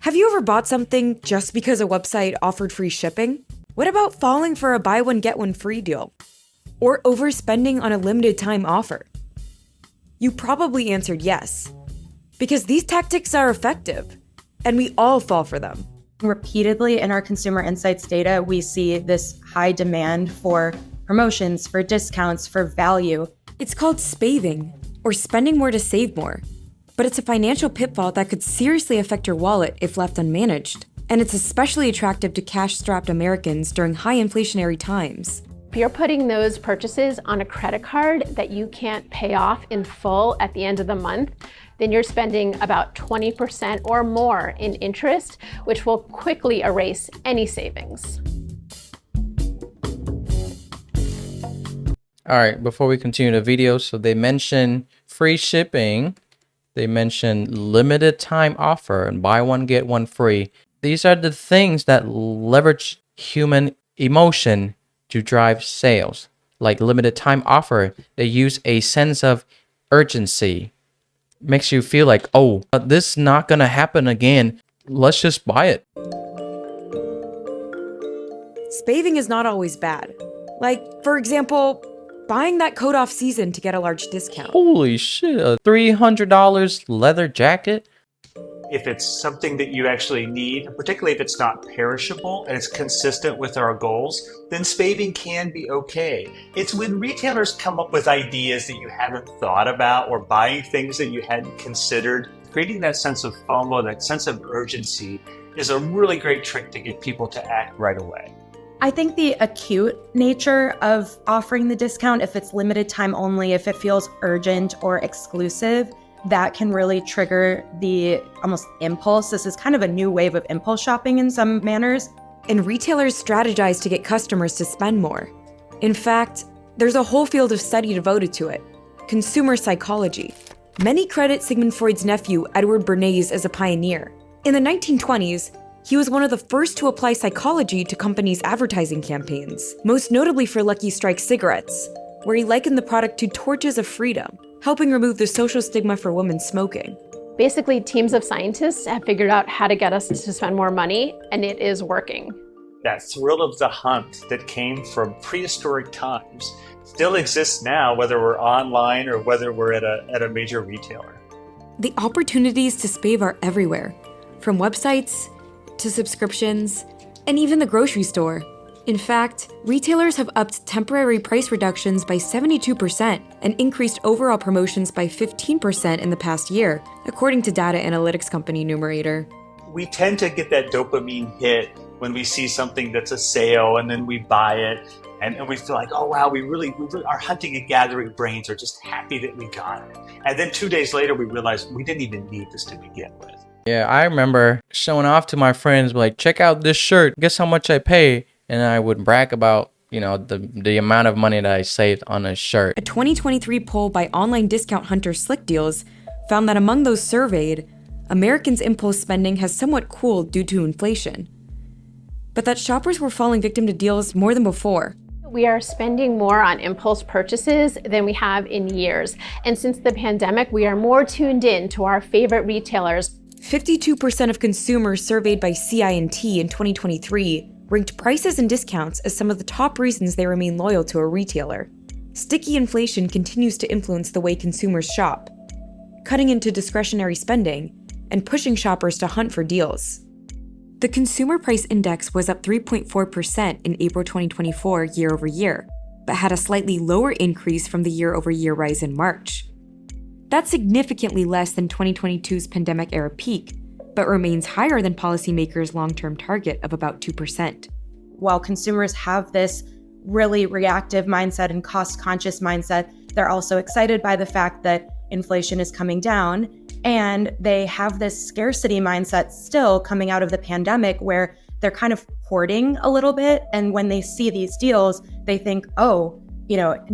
Have you ever bought something just because a website offered free shipping? What about falling for a buy one get one free deal? Or overspending on a limited time offer? You probably answered yes, because these tactics are effective, and we all fall for them. Repeatedly in our consumer insights data, we see this high demand for promotions, for discounts, for value. It's called spaving, or spending more to save more. But it's a financial pitfall that could seriously affect your wallet if left unmanaged. And it's especially attractive to cash-strapped Americans during high inflationary times. If you're putting those purchases on a credit card that you can't pay off in full at the end of the month, then you're spending about 20% or more in interest, which will quickly erase any savings. All right, before we continue the video, so they mention free shipping, they mention limited time offer and buy one, get one free. These are the things that leverage human emotion to drive sales. Like limited time offer, they use a sense of urgency. Makes you feel like, oh, this is not gonna happen again. Let's just buy it. Spaving is not always bad. Like, for example, buying that coat off season to get a large discount. Holy shit, a $300 leather jacket? If it's something that you actually need, particularly if it's not perishable and it's consistent with our goals, then spaving can be okay. It's when retailers come up with ideas that you haven't thought about or buying things that you hadn't considered, creating that sense of FOMO, that sense of urgency is a really great trick to get people to act right away. I think the acute nature of offering the discount, if it's limited time only, if it feels urgent or exclusive, that can really trigger the almost impulse. This is kind of a new wave of impulse shopping in some manners. And retailers strategize to get customers to spend more. In fact, there's a whole field of study devoted to it, consumer psychology. Many credit Sigmund Freud's nephew, Edward Bernays, as a pioneer. In the 1920s, he was one of the first to apply psychology to companies' advertising campaigns, most notably for Lucky Strike cigarettes, where he likened the product to torches of freedom, helping remove the social stigma for women smoking. Basically, teams of scientists have figured out how to get us to spend more money, and it is working. That thrill of the hunt that came from prehistoric times still exists now, whether we're online or whether we're at a major retailer. The opportunities to spave are everywhere, from websites to subscriptions, and even the grocery store. In fact, retailers have upped temporary price reductions by 72% and increased overall promotions by 15% in the past year, according to data analytics company Numerator. We tend to get that dopamine hit when we see something that's a sale and then we buy it and we feel like, oh wow, we really our hunting and gathering brains are just happy that we got it. And then 2 days later, we realize we didn't even need this to begin with. Yeah, I remember showing off to my friends, like, check out this shirt, guess how much I pay? And I would brag about, the amount of money that I saved on a shirt. A 2023 poll by online discount hunter Slick Deals found that among those surveyed, Americans' impulse spending has somewhat cooled due to inflation, but that shoppers were falling victim to deals more than before. We are spending more on impulse purchases than we have in years. And since the pandemic, we are more tuned in to our favorite retailers. 52% of consumers surveyed by CI&T in 2023 ranked prices and discounts as some of the top reasons they remain loyal to a retailer. Sticky inflation continues to influence the way consumers shop, cutting into discretionary spending and pushing shoppers to hunt for deals. The Consumer Price Index was up 3.4% in April 2024 year over year, but had a slightly lower increase from the year-over-year rise in March. That's significantly less than 2022's pandemic-era peak, but remains higher than policymakers' long-term target of about 2%. While consumers have this really reactive mindset and cost-conscious mindset, they're also excited by the fact that inflation is coming down, and they have this scarcity mindset still coming out of the pandemic where they're kind of hoarding a little bit, and when they see these deals, they think, oh,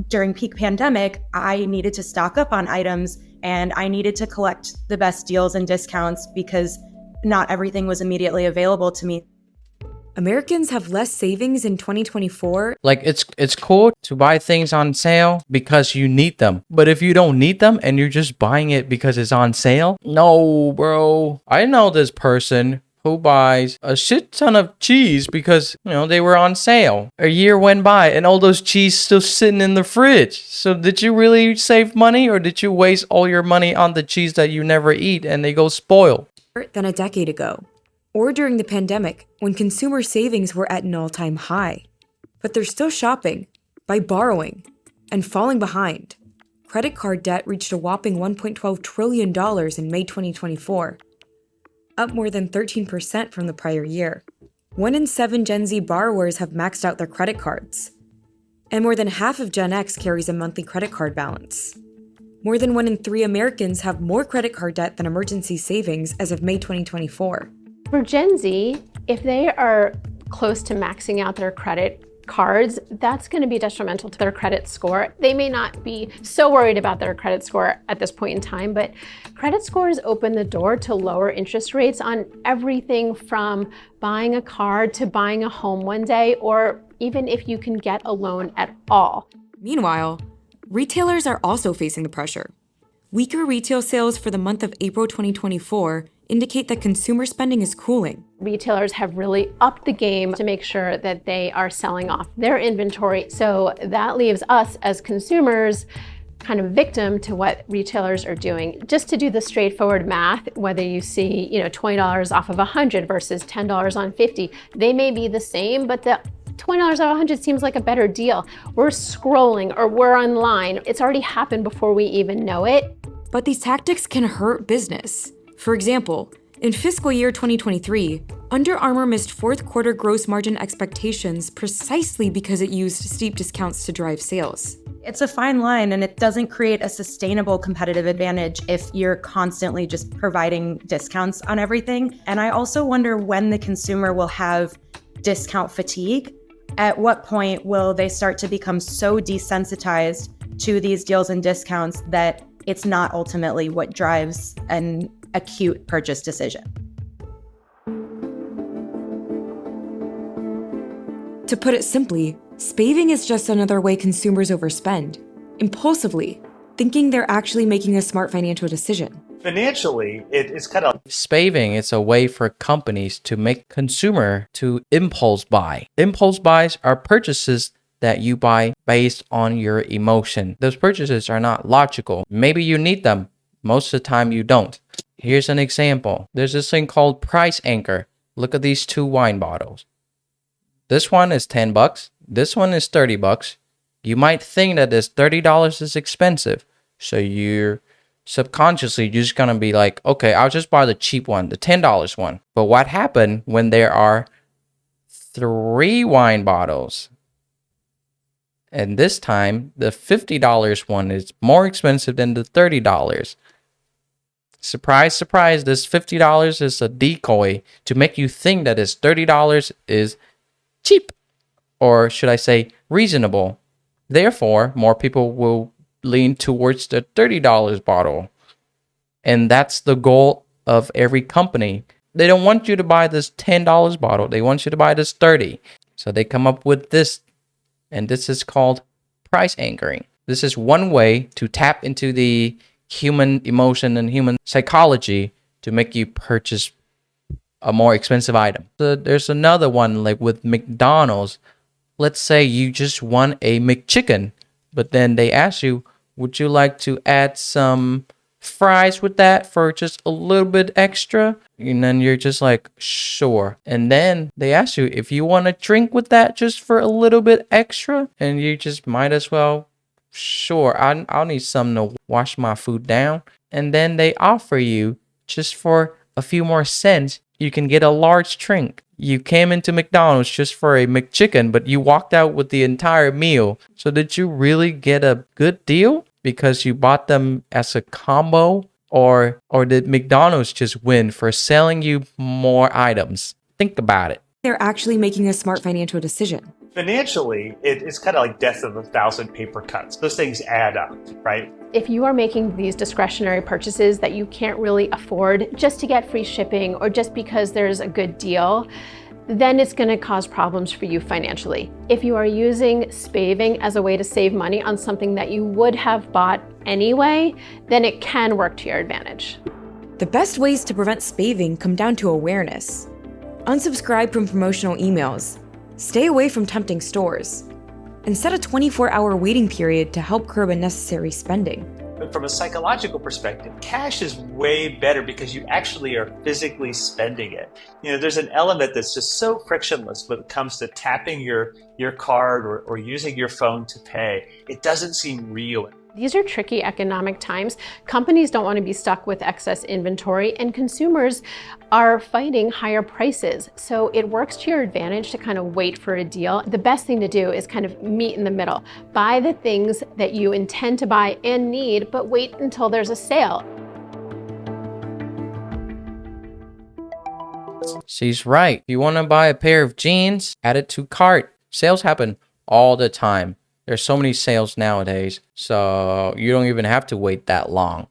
during peak pandemic, I needed to stock up on items and I needed to collect the best deals and discounts because not everything was immediately available to me. Americans have less savings in 2024. Like, it's cool to buy things on sale because you need them. But if you don't need them and you're just buying it because it's on sale, no, bro. I know this person who buys a shit ton of cheese because, they were on sale. A year went by and all those cheese still sitting in the fridge. So did you really save money, or did you waste all your money on the cheese that you never eat and they go spoil? Than a decade ago, or during the pandemic when consumer savings were at an all-time high. But they're still shopping by borrowing and falling behind. Credit card debt reached a whopping $1.12 trillion in May 2024, up more than 13% from the prior year. 1 in 7 Gen Z borrowers have maxed out their credit cards, and more than half of Gen X carries a monthly credit card balance. More than 1 in 3 Americans have more credit card debt than emergency savings as of May 2024. For Gen Z, if they are close to maxing out their credit cards, that's going to be detrimental to their credit score. They may not be so worried about their credit score at this point in time, but credit scores open the door to lower interest rates on everything from buying a car to buying a home one day, or even if you can get a loan at all. Meanwhile, retailers are also facing the pressure. Weaker retail sales for the month of April 2024 indicate that consumer spending is cooling. Retailers have really upped the game to make sure that they are selling off their inventory. So that leaves us as consumers kind of victim to what retailers are doing. Just to do the straightforward math, whether you see, $20 off of 100 versus $10 on 50, they may be the same, but the $20 off 100 seems like a better deal. We're scrolling or we're online. It's already happened before we even know it. But these tactics can hurt business. For example, in fiscal year 2023, Under Armour missed fourth quarter gross margin expectations precisely because it used steep discounts to drive sales. It's a fine line, and it doesn't create a sustainable competitive advantage if you're constantly just providing discounts on everything. And I also wonder when the consumer will have discount fatigue. At what point will they start to become so desensitized to these deals and discounts that it's not ultimately what drives an acute purchase decision? To put it simply, spaving is just another way consumers overspend, impulsively, thinking they're actually making a smart financial decision. Financially, it's kind of Spaving is a way for companies to make consumer to impulse buy. Impulse buys are purchases that you buy based on your emotion. Those purchases are not logical. Maybe you need them. Most of the time you don't. Here's an example. There's this thing called price anchor. Look at these 2 wine bottles. This one is $10. This one is $30. You might think that this $30 is expensive. So you're subconsciously just gonna be like, okay, I'll just buy the cheap one, the $10 one. But what happened when there are 3 wine bottles? And this time, the $50 one is more expensive than the $30. Surprise, surprise, this $50 is a decoy to make you think that this $30 is cheap. Or should I say reasonable. Therefore, more people will lean towards the $30 bottle. And that's the goal of every company. They don't want you to buy this $10 bottle. They want you to buy this $30. So they come up with this. And this is called price anchoring. This is one way to tap into the human emotion and human psychology to make you purchase a more expensive item. So there's another one like with McDonald's. Let's say you just want a McChicken, but then they ask you, would you like to add some fries with that for just a little bit extra? And then you're just like, sure. And then they ask you if you want a drink with that just for a little bit extra. And you just might as well, sure, I'll need something to wash my food down. And then they offer you just for a few more cents, you can get a large drink. You came into McDonald's just for a McChicken, but you walked out with the entire meal. So did you really get a good deal because you bought them as a combo? Or did McDonald's just win for selling you more items? Think about it. They're actually making a smart financial decision. financially, it's kind of like death of a thousand paper cuts. Those things add up, right? If you are making these discretionary purchases that you can't really afford just to get free shipping or just because there's a good deal, then it's going to cause problems for you financially. If you are using spaving as a way to save money on something that you would have bought anyway, then it can work to your advantage. The best ways to prevent spaving come down to awareness. Unsubscribe from promotional emails. Stay away from tempting stores. And set a 24-hour waiting period to help curb unnecessary spending. But from a psychological perspective, cash is way better because you actually are physically spending it. There's an element that's just so frictionless when it comes to tapping your card or using your phone to pay. It doesn't seem real. These are tricky economic times. Companies don't want to be stuck with excess inventory, and consumers are fighting higher prices. So it works to your advantage to kind of wait for a deal. The best thing to do is kind of meet in the middle. Buy the things that you intend to buy and need, but wait until there's a sale. She's right. If you want to buy a pair of jeans, add it to cart. Sales happen all the time. There's so many sales nowadays, so you don't even have to wait that long.